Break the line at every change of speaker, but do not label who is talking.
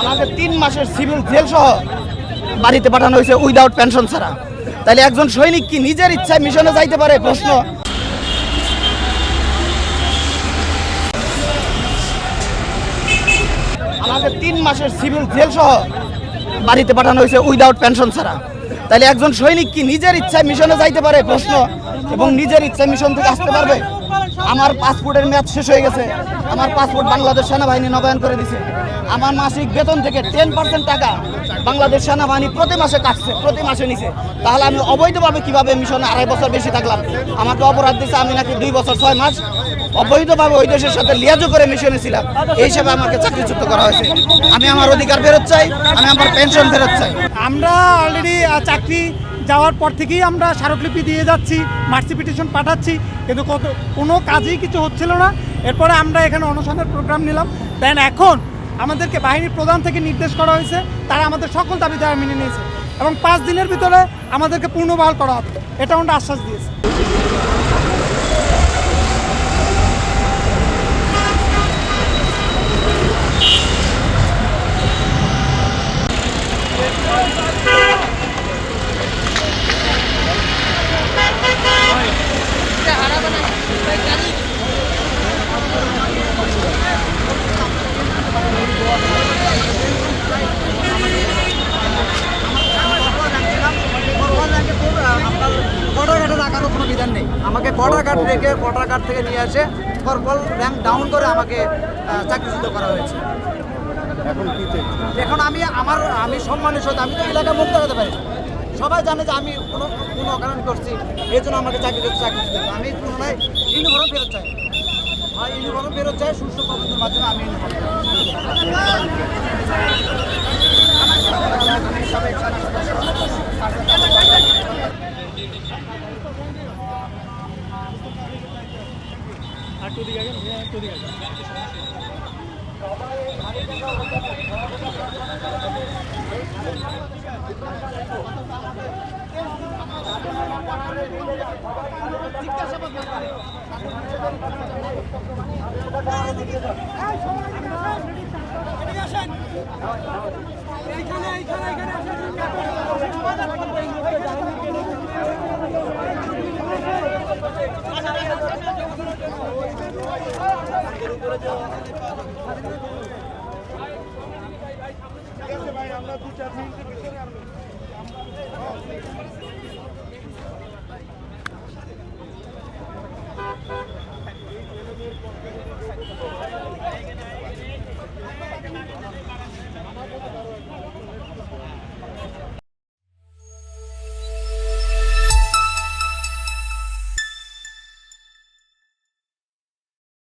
আমাকে 3 মাসের civil jail সহ বাড়িতে পাঠানো হয়েছে উইদাউট পেনশন ছাড়া। তাহলে একজন সৈনিক কি নিজের ইচ্ছায় মিশনে যাইতে পারে? প্রশ্ন। আমাকে 3 মাসের সিভিল জেল সহ বাড়িতে পাঠানো হয়েছে উইদাউট পেনশন ছাড়া। তাহলে একজন সৈনিক কি নিজের ইচ্ছায় মিশনে যাইতে পারে? প্রশ্ন। এবং নিজের ইচ্ছায় মিশন থেকে আসতে পারবে? আমার পাসপোর্টের মেয়াদ শেষ হয়ে গেছে, আমার পাসপোর্ট বাংলাদেশ সেনাবাহিনী নবায়ন করে দিছে। আমার মাসিক বেতন থেকে 10% টাকা বাংলাদেশ সেনাবাহিনী প্রতি মাসে কাটছে, প্রতি মাসে নিছে। তাহলে আমি অবৈধভাবে কিভাবে মিশনে 2.5 বছর বেশি থাকলাম? আমাকে অপরাধ দিচ্ছে আমি নাকি 2 বছর 6 মাস অবৈধভাবে ওই দেশের সাথে লিয়াজো করে মিশনে ছিলাম। এই হিসাবে আমাকে চাকরিচ্যুত করা হয়েছে। আমি আমার অধিকার ফেরত চাই, আমি আমার পেনশন ফেরত চাই।
আমরা অলরেডি চাকরি যাওয়ার পর থেকেই আমরা স্মারকলিপি দিয়ে যাচ্ছি, মার্সি পিটিশন পাঠাচ্ছি, কিন্তু কোনো কাজেই কিছু হচ্ছিল না। এরপরে আমরা এখানে অনশনের প্রোগ্রাম নিলাম। দেন এখন আমাদেরকে বাহিনীর প্রধান থেকে নির্দেশ করা হয়েছে, তারা আমাদের সকল দাবি দাওয়া মেনে নিয়েছে এবং 5 দিনের ভিতরে আমাদেরকে পুনর্বহাল করা হবে, এটা আমরা আশ্বাস দিয়েছে।
আমাকে বর্ডার গার্ড রেখে বর্ডার গার্ড থেকে নিয়ে আসে কর্পোরাল র্যাঙ্ক ডাউন করে আমাকে চাকরিচ্যুত করা হয়েছে। এখন আমি সম্মানের সাথে আমি তো এলাকা মুক্ত হতে পারি, সবাই জানে যে আমি কোনো অকারণ করছি, এই জন্য আমাকে চাকরিচ্যুত। আমি পুনরায় ইউনিফর্ম ফেরত চাই, ইউনিফর্ম ফেরত চাই সুষ্ঠু তদন্তের মাধ্যমে আমি
ভাই আমরা 2-4 মিনিটের ভিতরে